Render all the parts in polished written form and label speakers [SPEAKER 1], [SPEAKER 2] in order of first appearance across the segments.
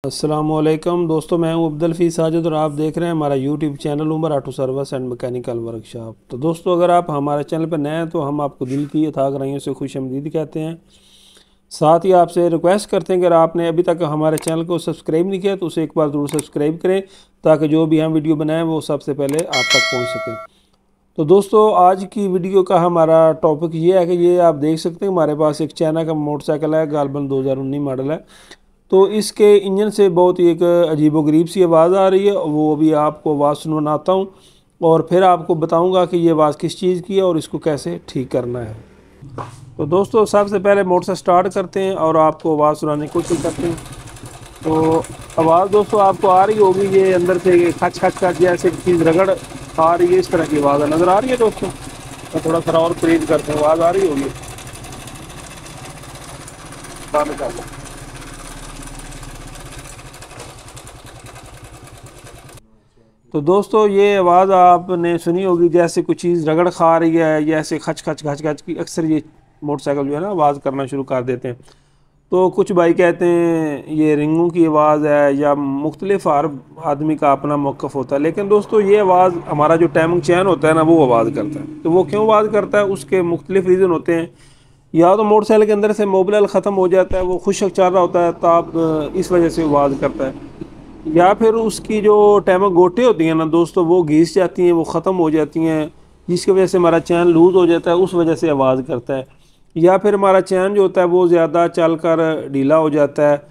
[SPEAKER 1] अस्सलामुअलैकुम दोस्तों, मैं हूं अब्दुल हफीज़ साजिद और आप देख रहे हैं हमारा YouTube channel Umar auto service and mechanical workshop. तो दोस्तों, अगर आप हमारे चैनल पर नए हैं तो हम आपको दिल की अथाह गहराइयों से खुशामदीद कहते हैं। साथ ही आपसे रिक्वेस्ट करते हैं कि अगर आपने अभी तक हमारे चैनल को सब्सक्राइब नहीं किया तो उसे एक बार ज़रूर सब्सक्राइब करें ताकि जो भी हम वीडियो बनाएँ वो सबसे पहले आप तक पहुँच सकें। तो दोस्तों, आज की वीडियो का हमारा टॉपिक ये है कि ये आप देख सकते हैं हमारे पास एक चाइना का मोटरसाइकिल है, गालबन 2019 मॉडल है। तो इसके इंजन से बहुत ही एक अजीबोगरीब सी आवाज़ आ रही है, वो अभी आपको आवाज़ सुनवाता हूँ और फिर आपको बताऊँगा कि ये आवाज़ किस चीज़ की है और इसको कैसे ठीक करना है। तो दोस्तों, सबसे पहले मोटर से स्टार्ट करते हैं और आपको आवाज़ सुनाने की कोशिश करते हैं। तो आवाज़ दोस्तों आपको आ रही होगी, ये अंदर से खच खच खच जैसे चीज़ रगड़ आ रही है, इस तरह की आवाज़ नज़र आ रही है दोस्तों। तो थोड़ा सा और करीब करते हैं, आवाज़ आ रही होगी। तो दोस्तों, ये आवाज़ आपने सुनी होगी जैसे कुछ चीज़ रगड़ खा रही है, जैसे खच खच खच खच की अक्सर ये मोटरसाइकिल जो है ना आवाज़ करना शुरू कर देते हैं। तो कुछ भाई कहते हैं ये रिंगों की आवाज़ है या मुख्तलिफ हर आदमी का अपना मौक़िफ़ होता है, लेकिन दोस्तों ये आवाज़ हमारा जो टाइमिंग चैन होता है ना वो आवाज़ करता है। तो वो क्यों आवाज़ करता है, उसके मुख्तलिफ रीज़न होते हैं। या तो मोटरसाइकिल के अंदर से मोबिल ख़त्म हो जाता है, वो खुश्क चल रहा होता है ताप, इस वजह से आवाज़ करता है। या फिर उसकी जो टाइमर गोटे होती हैं ना दोस्तों, वो घिस जाती हैं, वो ख़त्म हो जाती हैं, जिसकी वजह से हमारा चैन लूज़ हो जाता है, उस वजह से आवाज़ करता है। या फिर हमारा चैन जो होता है वो ज़्यादा चल कर ढीला हो जाता है,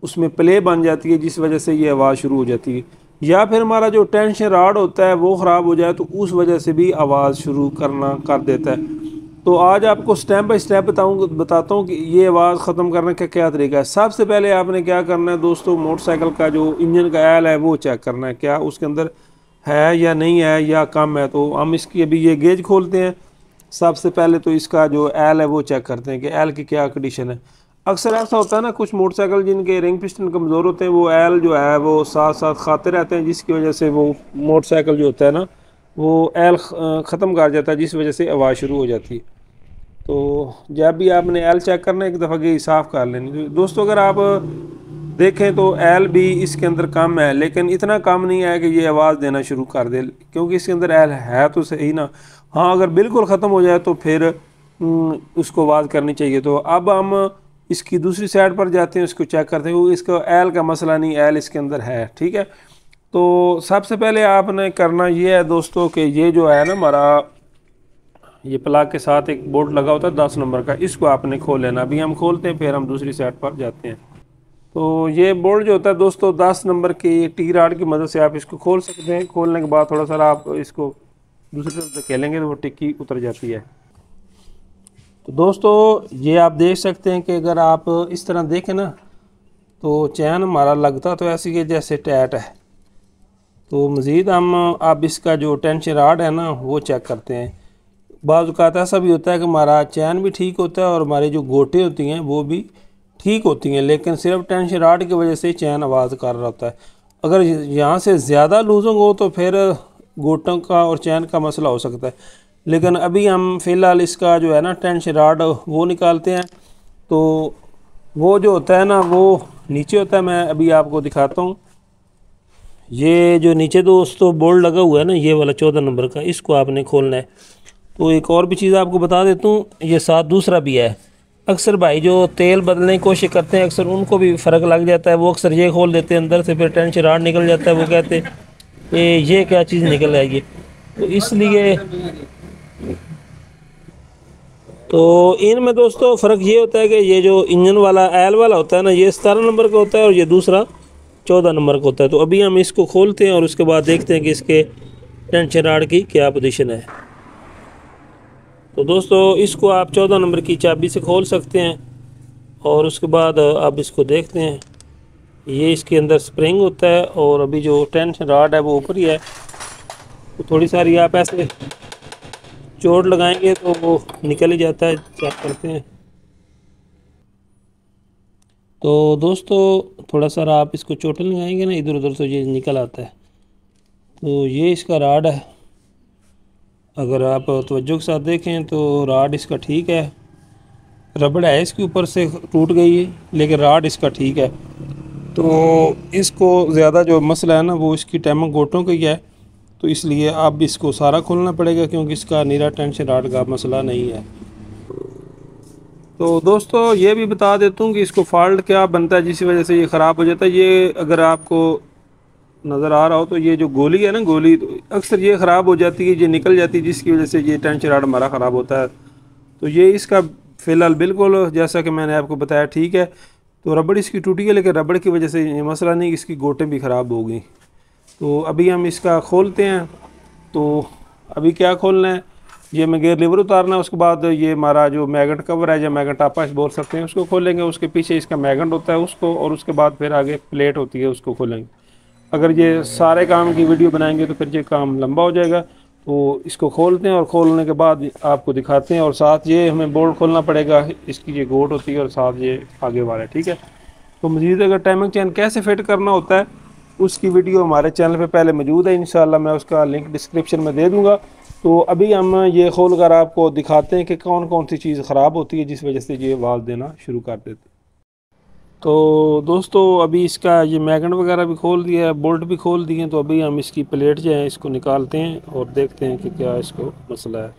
[SPEAKER 1] उसमें प्ले बन जाती है, जिस वजह से ये आवाज़ शुरू हो जाती है। या फिर हमारा जो टेंशन रॉड होता है वो ख़राब हो जाए तो उस वजह से भी आवाज़ शुरू करना कर देता है। तो आज आपको स्टेप बाय स्टेप बताता हूँ कि ये आवाज़ ख़त्म करने का क्या तरीका है। सबसे पहले आपने क्या करना है दोस्तों, मोटरसाइकिल का जो इंजन का ऑयल है वो चेक करना है, क्या उसके अंदर है या नहीं है या कम है। तो हम इसकी अभी ये गेज खोलते हैं। सबसे पहले तो इसका जो ऑयल है वो चेक करते हैं कि ऑयल की क्या कंडीशन है। अक्सर ऐसा होता है ना, कुछ मोटरसाइकिल जिनके रिंग पिस्टन कमज़ोर होते हैं वो ऑयल जो है वो साथ साथ खाते रहते हैं, जिसकी वजह से वो मोटरसाइकिल जो होता है ना वो ऑयल ख़त्म कर जाता है, जिस वजह से आवाज़ शुरू हो जाती है। तो जब भी आपने ऑयल चेक करना है एक दफ़ा गेज साफ़ कर लेनी। तो दोस्तों, अगर आप देखें तो ऑयल भी इसके अंदर कम है, लेकिन इतना कम नहीं है कि ये आवाज़ देना शुरू कर दे, क्योंकि इसके अंदर ऑयल है तो सही ना। हाँ, अगर बिल्कुल ख़त्म हो जाए तो फिर उसको आवाज़ करनी चाहिए। तो अब हम इसकी दूसरी साइड पर जाते हैं, उसको चेक करते हैं, क्योंकि इसका ऑयल का मसला नहीं, ऑयल इसके अंदर है, ठीक है। तो सबसे पहले आपने करना ये है दोस्तों कि ये जो है ना हमारा ये प्लग के साथ एक बोल्ट लगा होता है 10 नंबर का, इसको आपने खोल लेना। अभी हम खोलते हैं, फिर हम दूसरी साइड पर जाते हैं। तो ये बोल्ट जो होता है दोस्तों 10 नंबर की टी राड की मदद से आप इसको खोल सकते हैं। खोलने के बाद थोड़ा सा आप इसको दूसरी तरफ धकेलेंगे तो वो टिक्की उतर जाती है। तो दोस्तों, ये आप देख सकते हैं कि अगर आप इस तरह देखें ना तो चैन हमारा लगता तो ऐसी है जैसे टाइट है। तो मज़ीद हम अब इसका जो टेंशन राड है ना वो चेक करते हैं। बाज़ औक़ात ऐसा भी होता है कि हमारा चैन भी ठीक होता है और हमारी जो गोटे होती हैं वो भी ठीक होती हैं, लेकिन सिर्फ टेंशन राड की वजह से चैन आवाज़ कर रहा होता है। अगर यहाँ से ज़्यादा लूजिंग हो तो फिर गोटों का और चैन का मसला हो सकता है। लेकिन अभी हम फ़िलहाल इसका जो है ना टेंशन राड वो निकालते हैं। तो वो जो होता है ना वो नीचे होता है, मैं अभी आपको दिखाता हूँ। ये जो नीचे दोस्तों बोल्ट लगा हुआ है ना, ये वाला 14 नंबर का, इसको आपने खोलना है। तो एक और भी चीज़ आपको बता देता हूँ, ये साथ दूसरा भी है। अक्सर भाई जो तेल बदलने की कोशिश करते हैं अक्सर उनको भी फ़र्क लग जाता है, वो अक्सर ये खोल देते हैं अंदर से, फिर टेंशन राड निकल जाता है। वो कहते हैं ये क्या चीज़ निकल आएगी। तो इसलिए तो इनमें दोस्तों फ़र्क ये होता है कि ये जो इंजन वाला ऑयल वाला होता है ना ये 17 नंबर का होता है और ये दूसरा 14 नंबर का होता है। तो अभी हम इसको खोलते हैं और उसके बाद देखते हैं कि इसके टेंशन राड की क्या पोजीशन है। तो दोस्तों, इसको आप 14 नंबर की चाबी से खोल सकते हैं और उसके बाद आप इसको देखते हैं, ये इसके अंदर स्प्रिंग होता है और अभी जो टेंशन रॉड है वो ऊपर ही है। तो थोड़ी सारी आप ऐसे चोट लगाएंगे तो वो निकल ही जाता है। चेक करते हैं। तो दोस्तों, थोड़ा सा आप इसको चोट लगाएंगे ना इधर उधर तो ये निकल आता है। तो ये इसका रॉड है, अगर आप तवज्जो के साथ देखें तो रॉड इसका ठीक है। रबड़ है इसके ऊपर से टूट गई है, लेकिन रॉड इसका ठीक है। तो इसको ज़्यादा जो मसला है ना वो इसकी टाइमिंग गोटों का ही है, तो इसलिए अब इसको सारा खोलना पड़ेगा क्योंकि इसका नीरा टेंशन राड का मसला नहीं है। तो दोस्तों ये भी बता देता हूँ कि इसको फॉल्ट क्या बनता है जिसकी वजह से ये ख़राब हो जाता है। ये अगर आपको नज़र आ रहा हो तो ये जो गोली है ना, गोली तो अक्सर ये ख़राब हो जाती है, ये निकल जाती है जिसकी वजह से ये टेंशन राड हमारा ख़राब होता है। तो ये इसका फ़िलहाल बिल्कुल जैसा कि मैंने आपको बताया ठीक है। तो रबड़ इसकी टूटी है, लेकिन रबड़ की वजह से ये मसला नहीं, इसकी गोटें भी ख़राब हो गई। तो अभी हम इसका खोलते हैं। तो अभी क्या खोलना है, ये में गेयर लीवर उतारना है, उसके बाद ये हमारा जो मैगनेट कवर है या मैगनेट टापा बोल सकते हैं उसको खोलेंगे। उसके पीछे इसका मैगनेट होता है उसको, और उसके बाद फिर आगे प्लेट होती है उसको खोलेंगे। अगर ये सारे काम की वीडियो बनाएंगे तो फिर ये काम लंबा हो जाएगा। तो इसको खोलते हैं और खोलने के बाद आपको दिखाते हैं। और साथ ये हमें बोल्ट खोलना पड़ेगा, इसकी ये गोट होती है और साथ ये आगे वाला, ठीक है। तो मज़ीद अगर टाइमिंग चेन कैसे फिट करना होता है उसकी वीडियो हमारे चैनल पे पहले मौजूद है, इंशाल्लाह मैं उसका लिंक डिस्क्रिप्शन में दे दूँगा। तो अभी हम ये खोल कर आपको दिखाते हैं कि कौन कौन सी चीज़ ख़राब होती है जिस वजह से ये आवाज़ देना शुरू कर देते हैं। तो दोस्तों अभी इसका ये मैगनेट वगैरह भी खोल दिया है, बोल्ट भी खोल दिए हैं। तो अभी हम इसकी प्लेट जो है इसको निकालते हैं और देखते हैं कि क्या इसको मसला है।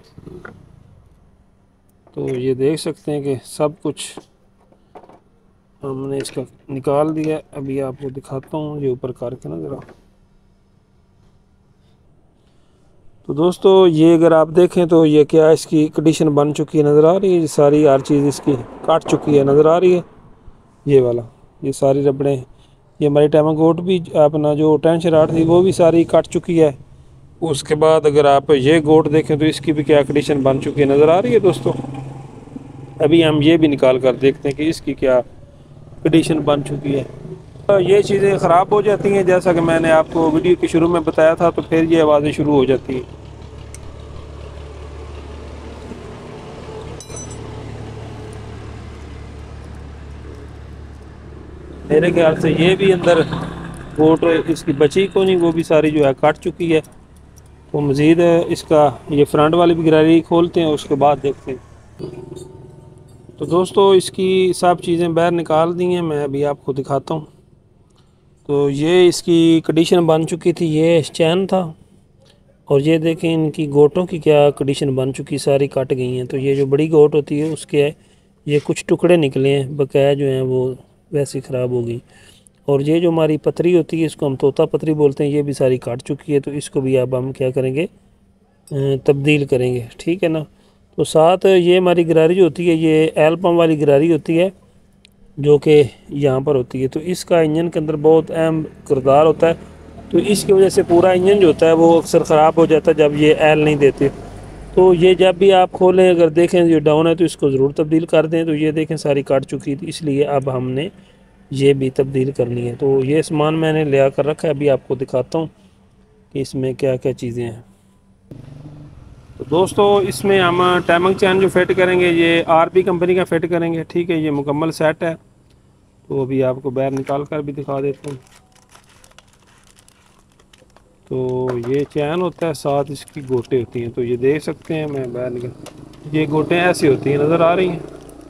[SPEAKER 1] तो ये देख सकते हैं कि सब कुछ हमने इसका निकाल दिया। अभी आपको दिखाता हूँ ये ऊपर करके ना ज़रा। तो दोस्तों ये अगर आप देखें तो ये क्या इसकी कंडीशन बन चुकी है, नज़र आ रही है। सारी हर चीज़ इसकी काट चुकी है, नज़र आ रही है। ये वाला, ये सारी रबड़ें, ये हमारी टाइमिंग गोट भी अपना जो टेंशन राड थी वो भी सारी कट चुकी है। उसके बाद अगर आप ये गोट देखें तो इसकी भी क्या कंडीशन बन चुकी है, नज़र आ रही है दोस्तों। अभी हम ये भी निकाल कर देखते हैं कि इसकी क्या कंडीशन बन चुकी है। तो ये चीज़ें ख़राब हो जाती हैं जैसा कि मैंने आपको वीडियो के शुरू में बताया था, तो फिर ये आवाज़ें शुरू हो जाती हैं। मेरे ख्याल से ये भी अंदर गोट इसकी बची को नहीं, वो भी सारी जो है काट चुकी है। तो मज़ीद इसका ये फ्रंट वाली भी गिरारी खोलते हैं, उसके बाद देखते हैं। तो दोस्तों इसकी सब चीज़ें बाहर निकाल दी हैं, मैं अभी आपको दिखाता हूँ। तो ये इसकी कंडीशन बन चुकी थी, ये चैन था। और ये देखें इनकी गोटों की क्या कंडीशन बन चुकी, सारी कट गई हैं। तो ये जो बड़ी गोट होती है उसके ये कुछ टुकड़े निकले हैं, बकाया जो हैं वो वैसे ख़राब हो गई। और ये जो हमारी पतरी होती है इसको हम तोता पतरी बोलते हैं, ये भी सारी काट चुकी है। तो इसको भी अब हम क्या करेंगे, तब्दील करेंगे, ठीक है ना। तो साथ ये हमारी गिरारी जो होती है ये एल पम्प वाली गिरारी होती है जो कि यहाँ पर होती है। तो इसका इंजन के अंदर बहुत अहम किरदार होता है। तो इसकी वजह से पूरा इंजन जो होता है वो अक्सर ख़राब हो जाता है जब ये एल नहीं देते। तो ये जब भी आप खोलें अगर देखें ये डाउन है तो इसको ज़रूर तब्दील कर दें। तो ये देखें सारी काट चुकी थी, इसलिए अब हमने ये भी तब्दील करनी है। तो ये सामान मैंने ले कर रखा है, अभी आपको दिखाता हूँ कि इसमें क्या क्या चीज़ें हैं। तो दोस्तों इसमें हम टाइमिंग चैन जो फिट करेंगे ये आरपी कंपनी का फिट करेंगे, ठीक है। ये मुकम्मल सेट है। तो अभी आपको बाहर निकाल कर भी दिखा देता हूँ। तो ये चैन होता है, साथ इसकी गोटें होती हैं। तो ये देख सकते हैं, मैं बाहर निकाल, ये गोटें ऐसी होती हैं, नज़र आ रही हैं।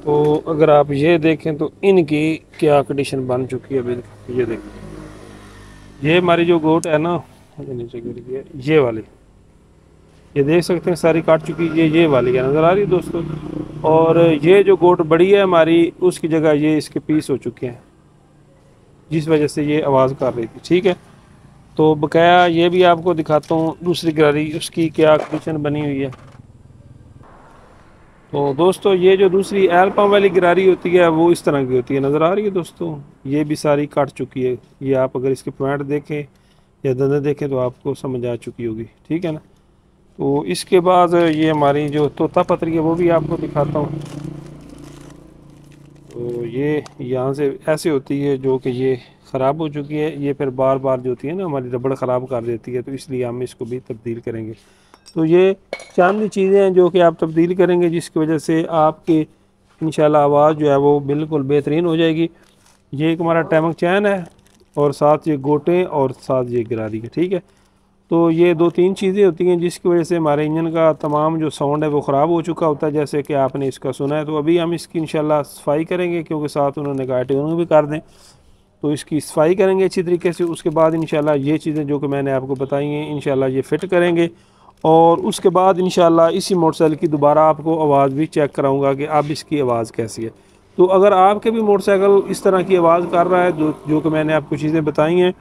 [SPEAKER 1] तो अगर आप ये देखें तो इनकी क्या कंडीशन बन चुकी है। बिल्कुल ये देखें, ये हमारी जो गोट है ना, नीचे गिर गया, ये वाली, ये देख सकते हैं सारी काट चुकी है। ये वाली है, नज़र आ रही है दोस्तों। और ये जो गोट बड़ी है हमारी, उसकी जगह ये इसके पीस हो चुके हैं जिस वजह से ये आवाज़ कर रही थी, ठीक है। तो बकाया ये भी आपको दिखाता हूँ दूसरी गिरारी, उसकी क्या कंडीशन बनी हुई है। तो दोस्तों ये जो दूसरी एल पम्प वाली गिरारी होती है वो इस तरह की होती है, नज़र आ रही है दोस्तों। ये भी सारी काट चुकी है। ये आप अगर इसके पॉइंट देखें या दंदे देखें तो आपको समझ आ चुकी होगी, ठीक है ना। तो इसके बाद ये हमारी जो तोता पतरी है वो भी आपको दिखाता हूँ। तो ये यहाँ से ऐसे होती है जो कि ये ख़राब हो चुकी है। ये फिर बार बार जो होती है ना हमारी रबड़ ख़राब कर देती है, तो इसलिए हम इसको भी तब्दील करेंगे। तो ये चंद चीज़ें हैं जो कि आप तब्दील करेंगे जिसकी वजह से आपकी इंशाल्लाह आवाज़ जो है वो बिल्कुल बेहतरीन हो जाएगी। ये एक हमारा टाइमिंग चैन है और साथ ये गोटें और साथ ये गिरारी है, ठीक है। तो ये दो तीन चीज़ें होती हैं जिसकी वजह से हमारे इंजन का तमाम जो साउंड है वो ख़राब हो चुका होता है, जैसे कि आपने इसका सुना है। तो अभी हम इसकी इंशाल्लाह सफाई करेंगे क्योंकि साथ उन्होंने कहा ट्यूनिंग भी कर दें। तो इसकी सफाई करेंगे अच्छी तरीके से। उसके बाद इंशाल्लाह ये चीज़ें जो कि मैंने आपको बताई हैं इंशाल्लाह ये फ़िट करेंगे। और उसके बाद इंशाल्लाह इसी मोटरसाइकिल की दोबारा आपको आवाज़ भी चेक कराऊंगा कि अब इसकी आवाज़ कैसी है। तो अगर आपके भी मोटरसाइकिल इस तरह की आवाज़ कर रहा है जो कि मैंने आपको चीज़ें बताई हैं,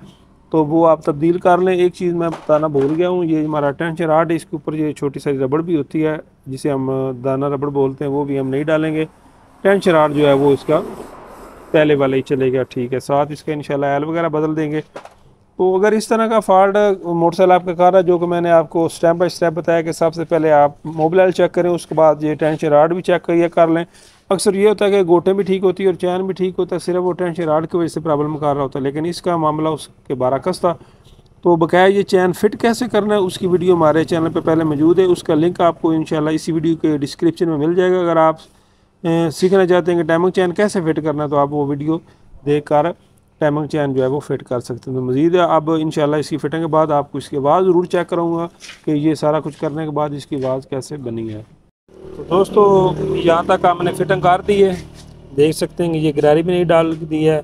[SPEAKER 1] तो वो आप तब्दील कर लें। एक चीज़ मैं बताना भूल गया हूँ, ये हमारा टेंशन राड है, इसके ऊपर ये छोटी सारी रबड़ भी होती है जिसे हम दाना रबड़ बोलते हैं, वो भी हम नहीं डालेंगे। टेंशन राड जो है वो इसका पहले वाला ही चलेगा, ठीक है। साथ इसका इंशाल्लाह ऑयल वगैरह बदल देंगे। तो अगर इस तरह का फॉल्ट मोटरसाइकिल आपका कार है, जो कि मैंने आपको स्टेप बाय स्टेप बताया कि सबसे पहले आप मोबिल ऑयल चेक करें, उसके बाद ये टेंशन राड भी चेक कर लें। अक्सर ये होता है कि गोटे भी ठीक होती है और चैन भी ठीक होता है, सिर्फ वो टेंशन राड की वजह से प्रॉब्लम कर रहा होता है, लेकिन इसका मामला उसके बारअक्स था। तो बकाया ये चैन फिट कैसे करना है उसकी वीडियो हमारे चैनल पे पहले मौजूद है, उसका लिंक आपको इंशाल्लाह इसी वीडियो के डिस्क्रिप्शन में मिल जाएगा। अगर आप सीखना चाहते हैं कि टाइमिंग चैन कैसे फिट करना है, तो आप वो वीडियो देख कर टाइमिंग चैन जो है वो फिट कर सकते हैं। तो मज़ीद अब इंशाल्लाह इसकी फिटिंग के बाद आपको इसकी आवाज़ ज़रूर चेक कराऊंगा कि ये सारा कुछ करने के बाद इसकी आवाज़ कैसे बनी है। तो दोस्तों यहाँ तक हमने फिटिंग कर दी है, देख सकते हैं कि ये गिरारी भी नहीं डाल दी है,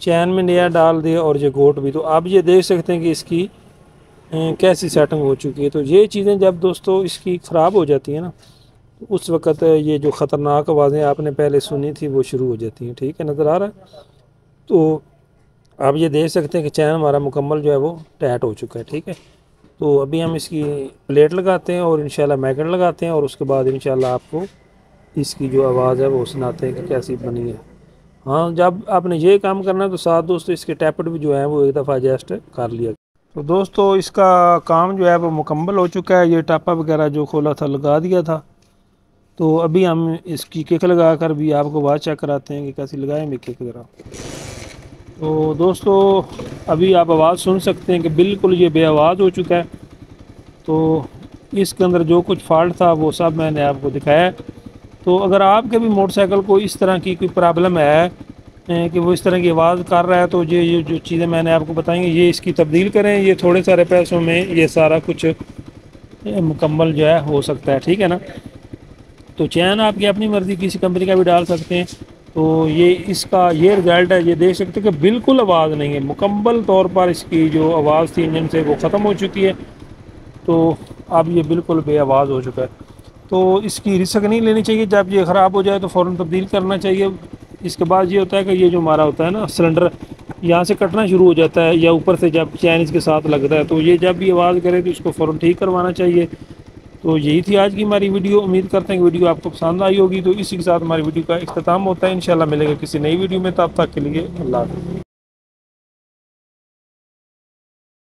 [SPEAKER 1] चैन में नया डाल दिया और ये गोट भी। तो आप ये देख सकते हैं कि इसकी कैसी सेटिंग हो चुकी है। तो ये चीज़ें जब दोस्तों इसकी ख़राब हो जाती हैं ना, तो उस वक़्त ये जो ख़तरनाक आवाज़ें आपने पहले सुनी थी वो शुरू हो जाती हैं, ठीक है, नज़र आ रहा है। तो आप ये देख सकते हैं कि चैन हमारा मुकम्मल जो है वो टाइट हो चुका है, ठीक है। तो अभी हम इसकी प्लेट लगाते हैं और इंशाल्लाह मैग्नेट लगाते हैं, और उसके बाद इंशाल्लाह आपको इसकी जो आवाज़ है वो सुनाते हैं कि कैसी बनी है। हाँ, जब आपने ये काम करना है तो साथ दोस्तों इसके टैपट भी जो है वो एक दफ़ा एडजस्ट कर लिया। तो दोस्तों इसका काम जो है वो मुकम्मल हो चुका है। ये टापा वगैरह जो खोला था लगा दिया था। तो अभी हम इसकी किक लगा कर भी आपको आवाज़ चेक कराते हैं कि कैसी लगाएंगे किक ज़रा। तो दोस्तों अभी आप आवाज़ सुन सकते हैं कि बिल्कुल ये बेआवाज़ हो चुका है। तो इसके अंदर जो कुछ फॉल्ट था वो सब मैंने आपको दिखाया है। तो अगर आपके भी मोटरसाइकिल को इस तरह की कोई प्रॉब्लम है कि वो इस तरह की आवाज़ कर रहा है, तो ये जो चीज़ें मैंने आपको बताई ये इसकी तब्दील करें। ये थोड़े सारे पैसों में ये सारा कुछ मुकम्मल जो है हो सकता है, ठीक है ना। तो चैन आपकी अपनी मर्ज़ी किसी कंपनी का भी डाल सकते हैं। तो ये इसका ये रिज़ल्ट है, ये देख सकते हैं कि बिल्कुल आवाज़ नहीं है, मुकम्मल तौर पर इसकी जो आवाज़ थी इंजन से वो ख़त्म हो चुकी है। तो अब ये बिल्कुल बेआवाज़ हो चुका है। तो इसकी रिस्क नहीं लेनी चाहिए, जब ये ख़राब हो जाए तो फ़ौरन तब्दील करना चाहिए। इसके बाद ये होता है कि ये जो हमारा होता है ना सिलेंडर, यहाँ से कटना शुरू हो जाता है या ऊपर से जब चैन इसके साथ लगता है, तो ये जब भी आवाज़ करे तो इसको फ़ौरन ठीक करवाना चाहिए। तो यही थी आज की हमारी वीडियो। उम्मीद करते हैं कि वीडियो आपको पसंद आई होगी। तो इसी के साथ हमारी वीडियो का इख्तिताम होता है। इंशाल्लाह मिलेगा किसी नई वीडियो में, तब तक के लिए अल्लाह हाफ़िज़।